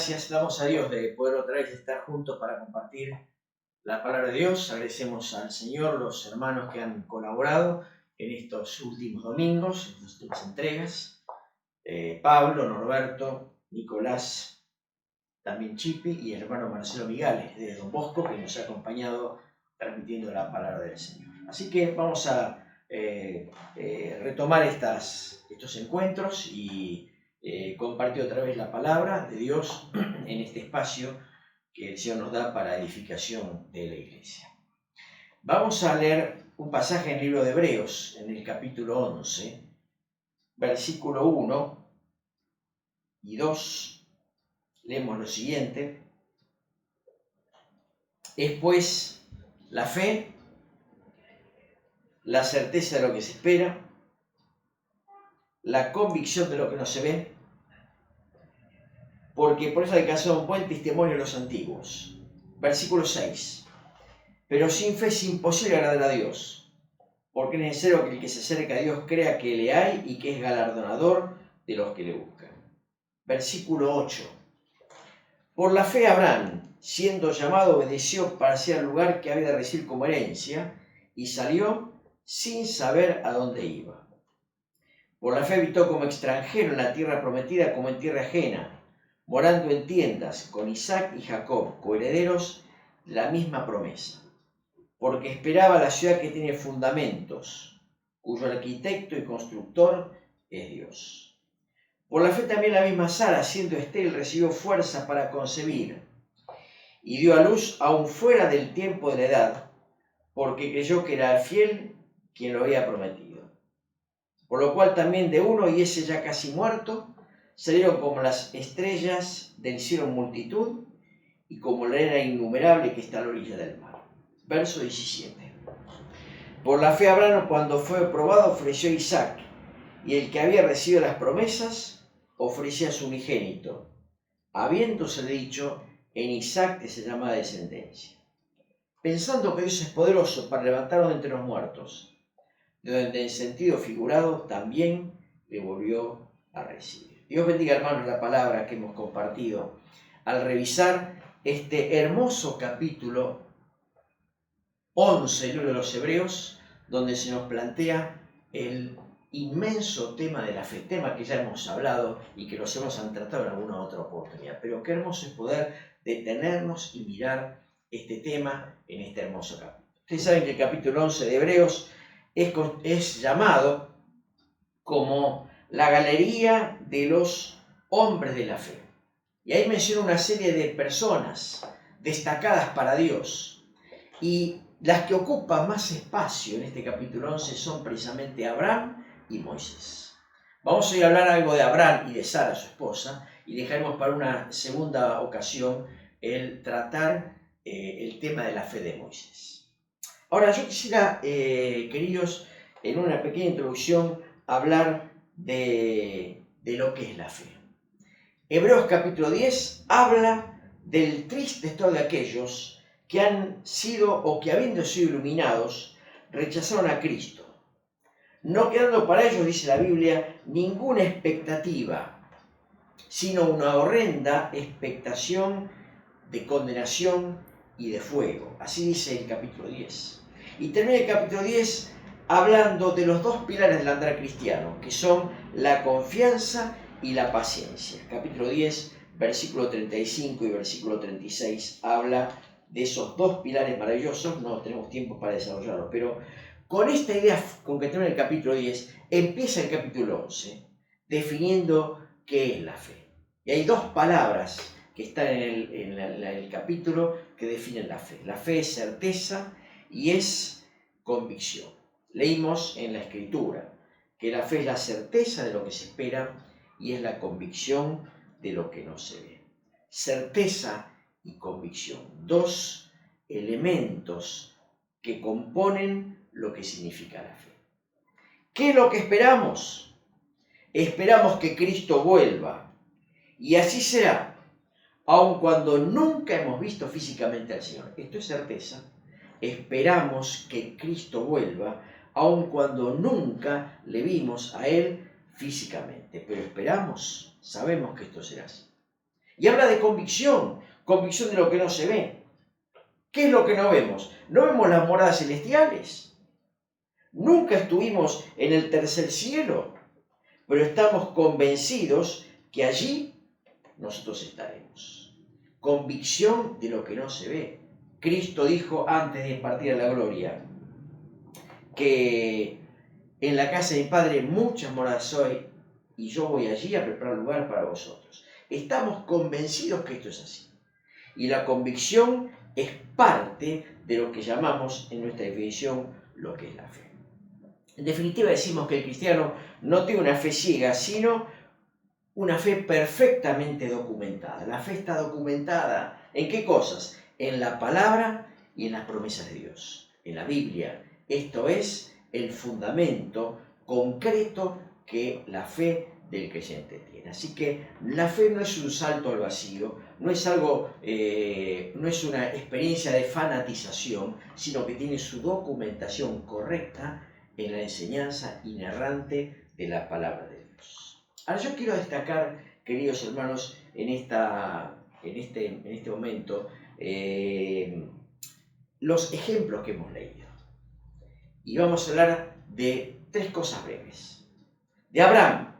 gracias damos a Dios de poder otra vez estar juntos para compartir la palabra de Dios. Agradecemos al Señor, los hermanos que han colaborado en estos últimos domingos, en estas últimas entregas. Pablo, Norberto, Nicolás, también Chipi y el hermano Marcelo Migales de Don Bosco, que nos ha acompañado transmitiendo la palabra del Señor. Así que vamos a retomar estos encuentros y compartir otra vez la palabra de Dios en este espacio que el Señor nos da para edificación de la iglesia. Vamos a leer un pasaje en el libro de Hebreos, en el capítulo 11, versículo 1 y 2. Leemos lo siguiente: es pues la fe, la certeza de lo que se espera, la convicción de lo que no se ve, porque por eso alcanzó un buen testimonio de los antiguos. Versículo 6. Pero sin fe es imposible agradar a Dios, porque es necesario que el que se acerca a Dios crea que le hay y que es galardonador de los que le buscan. Versículo 8. Por la fe Abraham, siendo llamado, obedeció para ir al lugar que había de recibir como herencia, y salió sin saber a dónde iba. Por la fe habitó como extranjero en la tierra prometida, como en tierra ajena, morando en tiendas con Isaac y Jacob, coherederos de la misma promesa, porque esperaba la ciudad que tiene fundamentos, cuyo arquitecto y constructor es Dios. Por la fe también la misma Sara, siendo estéril, recibió fuerza para concebir, y dio a luz aún fuera del tiempo de la edad, porque creyó que era fiel quien lo había prometido. Por lo cual también de uno, y ese ya casi muerto, salieron como las estrellas del cielo en multitud, y como la arena innumerable que está a la orilla del mar. Verso 17. Por la fe Abraham, cuando fue probado, ofreció a Isaac, y el que había recibido las promesas ofrecía a su unigénito, habiéndose dicho: en Isaac te se llama descendencia. Pensando que Dios es poderoso para levantarlo de entre los muertos, de donde en sentido figurado también le volvió a recibir. Dios bendiga, hermanos, la palabra que hemos compartido al revisar este hermoso capítulo 11 del libro de los Hebreos, donde se nos plantea el inmenso tema de la fe, tema que ya hemos hablado y que los hemos tratado en alguna otra oportunidad. Pero qué hermoso es poder detenernos y mirar este tema en este hermoso capítulo. Ustedes saben que el capítulo 11 de Hebreos es llamado como la galería de los hombres de la fe. Y ahí menciona una serie de personas destacadas para Dios. Y las que ocupan más espacio en este capítulo 11 son precisamente Abraham y Moisés. Vamos a ir a hablar algo de Abraham y de Sara, su esposa, y dejaremos para una segunda ocasión el tratar el tema de la fe de Moisés. Ahora, yo quisiera, queridos, en una pequeña introducción, hablar de lo que es la fe. Hebreos capítulo 10 habla del triste estado de aquellos que han sido o que, habiendo sido iluminados, rechazaron a Cristo, no quedando para ellos, dice la Biblia, ninguna expectativa, sino una horrenda expectación de condenación y de fuego. Así dice el capítulo 10. Y termina el capítulo 10 hablando de los dos pilares del andar cristiano, que son la confianza y la paciencia. Capítulo 10, versículo 35 y versículo 36 habla de esos dos pilares maravillosos. No tenemos tiempo para desarrollarlo, pero con esta idea con que termina el capítulo 10, empieza el capítulo 11, definiendo qué es la fe. Y hay dos palabras que están en el capítulo que definen la fe. La fe es certeza y es convicción. Leímos en la Escritura que la fe es la certeza de lo que se espera y es la convicción de lo que no se ve. Certeza y convicción, dos elementos que componen lo que significa la fe. ¿Qué es lo que esperamos? Esperamos que Cristo vuelva, y así será, aun cuando nunca hemos visto físicamente al Señor. Esto es certeza. Esperamos que Cristo vuelva, aun cuando nunca le vimos a Él físicamente. Pero esperamos, sabemos que esto será así. Y habla de convicción, convicción de lo que no se ve. ¿Qué es lo que no vemos? No vemos las moradas celestiales. Nunca estuvimos en el tercer cielo, pero estamos convencidos que allí nosotros estaremos. Convicción de lo que no se ve. Cristo dijo antes de partir a la gloria que en la casa de mi Padre muchas moradas hay y yo voy allí a preparar lugar para vosotros. Estamos convencidos que esto es así. Y la convicción es parte de lo que llamamos en nuestra definición lo que es la fe. En definitiva decimos que el cristiano no tiene una fe ciega, sino una fe perfectamente documentada. La fe está documentada ¿en qué cosas? En la palabra y en las promesas de Dios, en la Biblia. Esto es el fundamento concreto que la fe del creyente tiene. Así que la fe no es un salto al vacío, no es algo, no es una experiencia de fanatización, sino que tiene su documentación correcta en la enseñanza inerrante de la palabra de Dios. Ahora yo quiero destacar, queridos hermanos, en este momento, los ejemplos que hemos leído. Y vamos a hablar de tres cosas breves. De Abraham,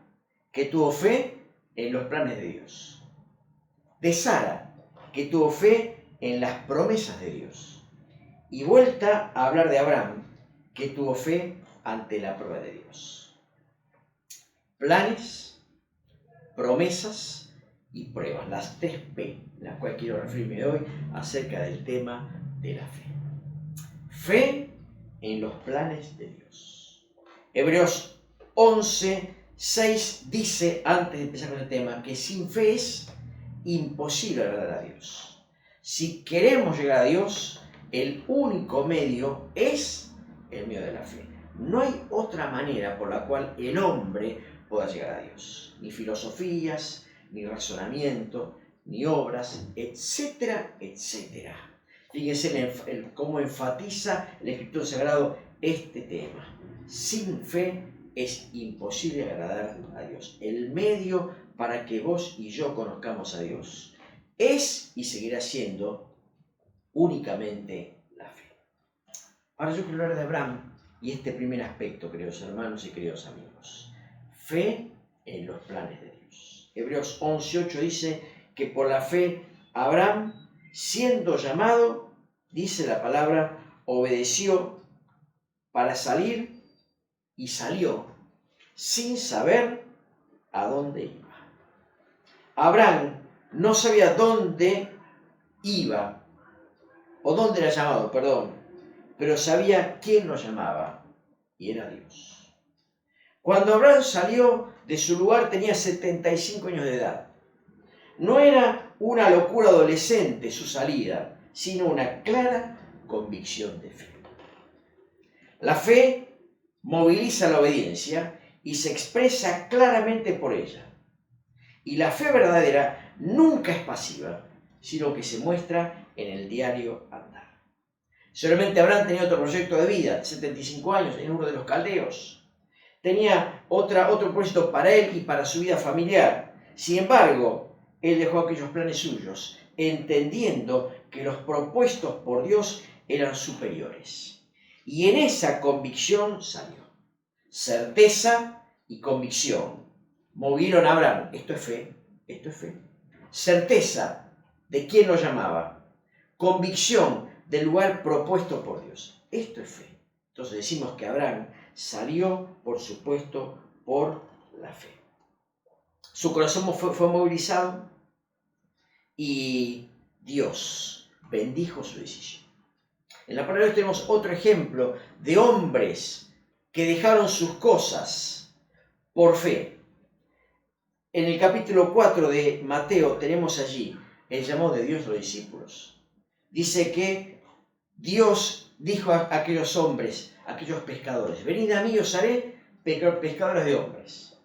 que tuvo fe en los planes de Dios. De Sara, que tuvo fe en las promesas de Dios. Y vuelta a hablar de Abraham, que tuvo fe ante la prueba de Dios. Planes, promesas y pruebas, las tres P, en las cuales quiero referirme hoy acerca del tema de la fe. Fe en los planes de Dios. Hebreos 11:6 dice, antes de empezar con el tema, que sin fe es imposible agradar a Dios. Si queremos llegar a Dios, el único medio es el medio de la fe. No hay otra manera por la cual el hombre pueda llegar a Dios. Ni filosofías, ni razonamiento, ni obras, etcétera, etcétera. Fíjense cómo enfatiza el Escritor Sagrado este tema. Sin fe es imposible agradar a Dios. El medio para que vos y yo conozcamos a Dios es y seguirá siendo únicamente la fe. Ahora yo quiero hablar de Abraham y este primer aspecto, queridos hermanos y queridos amigos. Fe en los planes de Dios. Hebreos 11:8 dice que por la fe Abraham, siendo llamado, dice la palabra, obedeció para salir y salió sin saber a dónde iba. Abraham no sabía dónde iba, o dónde era llamado, pero sabía quién lo llamaba, y era Dios. Cuando Abraham salió de su lugar tenía 75 años de edad. No era una locura adolescente su salida, sino una clara convicción de fe. La fe moviliza la obediencia y se expresa claramente por ella. Y la fe verdadera nunca es pasiva, sino que se muestra en el diario andar. Seguramente Abraham tenía otro proyecto de vida, 75 años, en uno de los caldeos. Tenía otro propósito para él y para su vida familiar. Sin embargo, él dejó aquellos planes suyos, entendiendo que los propuestos por Dios eran superiores. Y en esa convicción salió. Certeza y convicción movieron a Abraham. Esto es fe, esto es fe. Certeza de quién lo llamaba. Convicción del lugar propuesto por Dios. Esto es fe. Entonces decimos que Abraham salió, por supuesto, por la fe. Su corazón fue movilizado y Dios bendijo su decisión. En la palabra de Dios tenemos otro ejemplo de hombres que dejaron sus cosas por fe. En el capítulo 4 de Mateo tenemos allí el llamado de Dios a los discípulos. Dice que Dios dijo a aquellos hombres, a aquellos pescadores, venid a mí y os haré pescadores de hombres.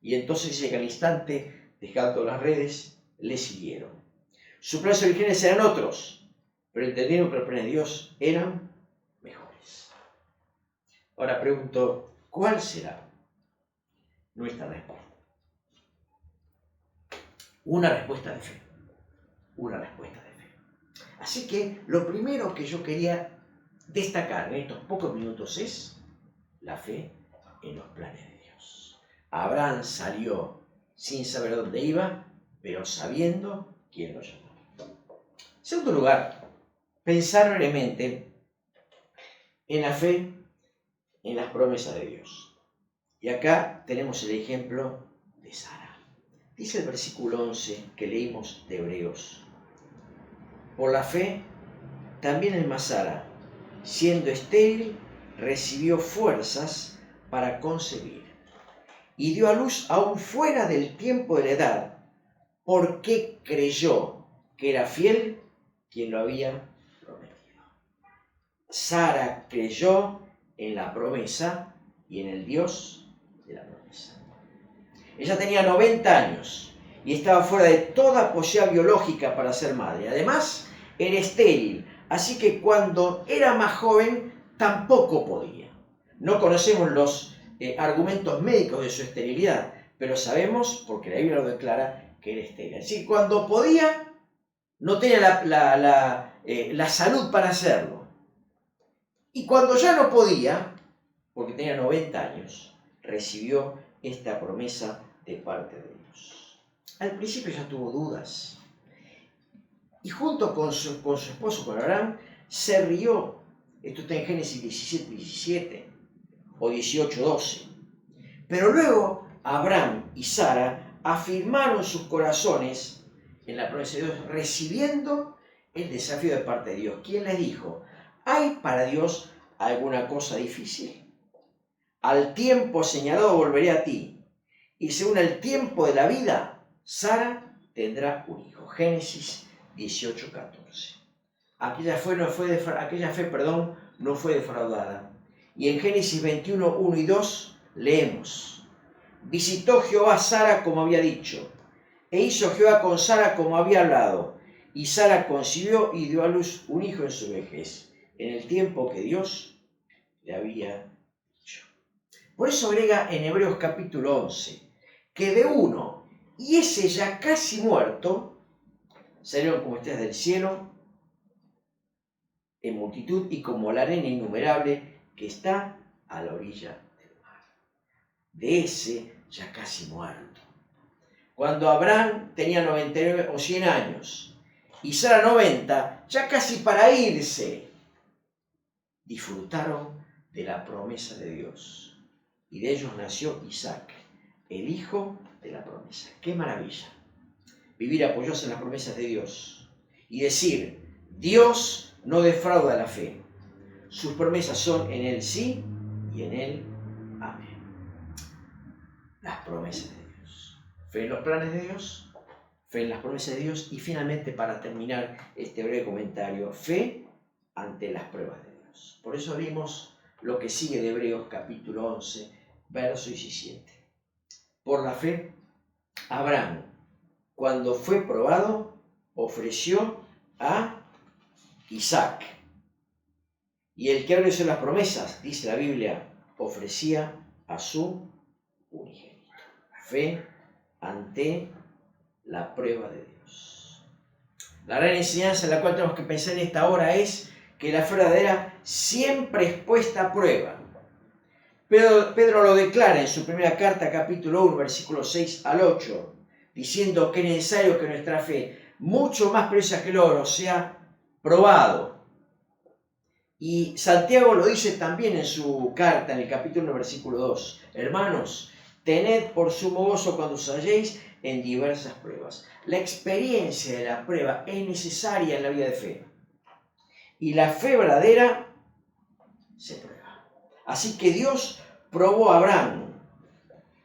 Y entonces dice que al instante, dejando las redes, le siguieron. Sus planes originales eran otros, pero entendieron que los planes de Dios eran mejores. Ahora pregunto, ¿cuál será nuestra respuesta? Una respuesta de fe. Una respuesta de fe. Así que lo primero que yo quería destacar en estos pocos minutos es la fe en los planes de Dios. Abraham salió sin saber dónde iba, pero sabiendo quién lo llamó. En segundo lugar, pensar brevemente en la fe en las promesas de Dios. Y acá tenemos el ejemplo de Sara. Dice el versículo 11 que leímos de Hebreos: por la fe, también el Sara, siendo estéril, recibió fuerzas para concebir y dio a luz aún fuera del tiempo de la edad, porque creyó que era fiel quien lo había prometido. Sara creyó en la promesa y en el Dios de la promesa. Ella tenía 90 años y estaba fuera de toda posibilidad biológica para ser madre. Además, era estéril, así que cuando era más joven tampoco podía. No conocemos los argumentos médicos de su esterilidad, pero sabemos, porque la Biblia lo declara, que era estéril. Así que cuando podía, no tenía la salud para hacerlo. Y cuando ya no podía, porque tenía 90 años, recibió esta promesa de parte de Dios. Al principio ya tuvo dudas. Y junto con su esposo, con Abraham, se rió. Esto está en Génesis 17 o 18:12. Pero luego Abraham y Sara afirmaron sus corazones en la promesa de Dios, recibiendo el desafío de parte de Dios. ¿Quién les dijo? ¿Hay para Dios alguna cosa difícil? Al tiempo señalado volveré a ti, y según el tiempo de la vida, Sara tendrá un hijo. Génesis 18:14. Aquella fe no fue defraudada. Y en Génesis 21:1 y 2 leemos: visitó Jehová a Sara como había dicho, e hizo Jehová con Sara como había hablado, y Sara concibió y dio a luz un hijo en su vejez, en el tiempo que Dios le había dicho. Por eso agrega en Hebreos capítulo 11, que de uno, y ese ya casi muerto, salieron como estrellas del cielo en multitud y como la arena innumerable que está a la orilla del mar. De ese ya casi muerto. Cuando Abraham tenía 99 o 100 años y Sara 90, ya casi para irse, disfrutaron de la promesa de Dios. Y de ellos nació Isaac, el hijo de la promesa. ¡Qué maravilla! Vivir apoyados en las promesas de Dios y decir: Dios no defrauda la fe. Sus promesas son en Él sí y en Él amén. Las promesas de Dios. Fe en los planes de Dios, fe en las promesas de Dios y finalmente, para terminar este breve comentario, fe ante las pruebas de Dios. Por eso vimos lo que sigue de Hebreos capítulo 11, verso 17. Por la fe, Abraham, cuando fue probado, ofreció a Isaac. Y el que abrió las promesas, dice la Biblia, ofrecía a su unigénito. Fe ante la prueba de Dios. La gran enseñanza en la cual tenemos que pensar en esta hora es que la fe verdadera siempre es puesta a prueba. Pedro lo declara en su primera carta, capítulo 1, versículos 6 al 8, diciendo que es necesario que nuestra fe, mucho más preciosa que el oro, sea probado. Y Santiago lo dice también en su carta, en el capítulo 1, versículo 2. Hermanos, tened por sumo gozo cuando os halléis en diversas pruebas. La experiencia de la prueba es necesaria en la vida de fe. Y la fe verdadera se prueba. Así que Dios probó a Abraham.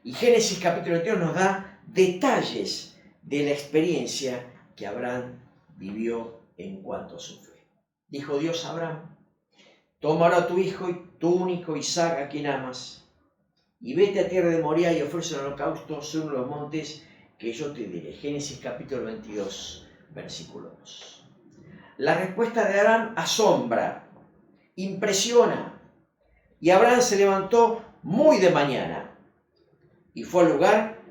Y Génesis capítulo 22 nos da detalles de la experiencia que Abraham vivió en cuanto a su fe. Dijo Dios a Abraham: toma ahora a tu hijo y tu único Isaac, a quien amas, y vete a tierra de Moriah y ofrece el holocausto sobre los montes que yo te diré. Génesis capítulo 22, versículo 2. La respuesta de Abraham asombra, impresiona. Y Abraham se levantó muy de mañana y fue al lugar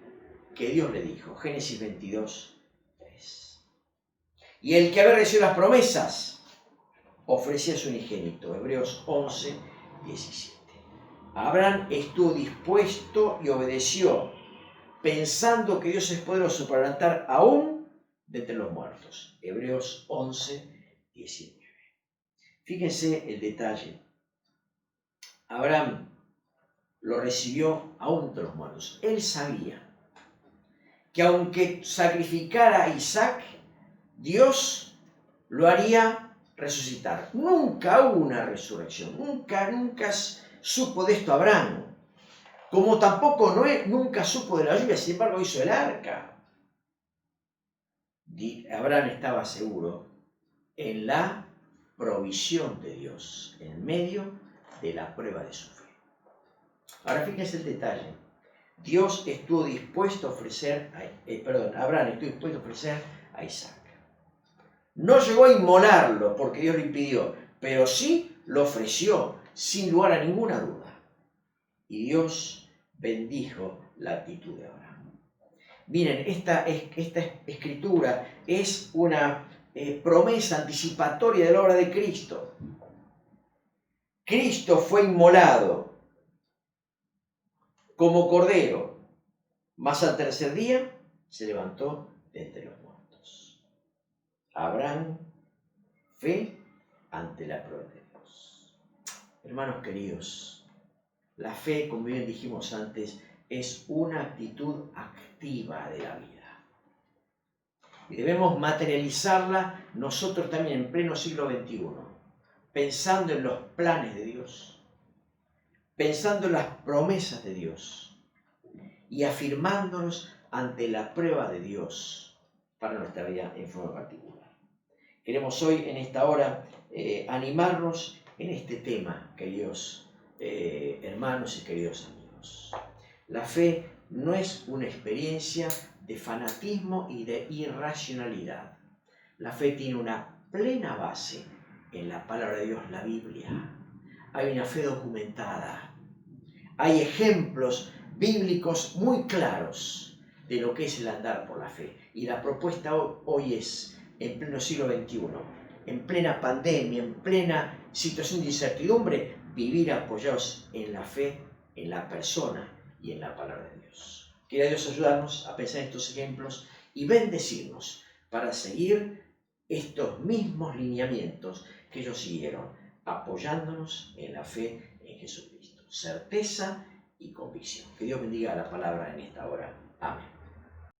que Dios le dijo. Génesis 22, parientes. Y el que había recibido las promesas ofrecía a su unigénito. Hebreos 11, 17. Abraham estuvo dispuesto y obedeció, pensando que Dios es poderoso para levantar aún de entre los muertos. Hebreos 11, 19. Fíjense el detalle. Abraham lo recibió aún de los muertos. Él sabía que aunque sacrificara a Isaac, Dios lo haría resucitar. Nunca hubo una resurrección. Nunca supo de esto Abraham. Como tampoco Noé nunca supo de la lluvia, sin embargo hizo el arca. Abraham estaba seguro en la provisión de Dios en medio de la prueba de su fe. Ahora fíjense el detalle. Dios estuvo dispuesto a ofrecer, Abraham estuvo dispuesto a ofrecer a Isaac. No llegó a inmolarlo porque Dios lo impidió, pero sí lo ofreció sin lugar a ninguna duda. Y Dios bendijo la actitud de Abraham. Miren, esta escritura es una promesa anticipatoria de la obra de Cristo. Cristo fue inmolado como cordero, mas al tercer día se levantó de entre los muertos. Abraham, fe ante la prueba de Dios. Hermanos queridos, la fe, como bien dijimos antes, es una actitud activa de la vida. Y debemos materializarla nosotros también en pleno siglo XXI, pensando en los planes de Dios, pensando en las promesas de Dios y afirmándonos ante la prueba de Dios para nuestra vida en forma particular. Queremos hoy, en esta hora, animarnos en este tema, queridos hermanos y queridos amigos. La fe no es una experiencia de fanatismo y de irracionalidad. La fe tiene una plena base en la palabra de Dios, la Biblia. Hay una fe documentada. Hay ejemplos bíblicos muy claros de lo que es el andar por la fe. Y la propuesta hoy es, en pleno siglo XXI, en plena pandemia, en plena situación de incertidumbre, vivir apoyados en la fe, en la persona y en la palabra de Dios. Quiera Dios ayudarnos a pensar en estos ejemplos y bendecirnos para seguir estos mismos lineamientos que ellos siguieron, apoyándonos en la fe en Jesucristo. Certeza y convicción. Que Dios bendiga la palabra en esta hora. Amén.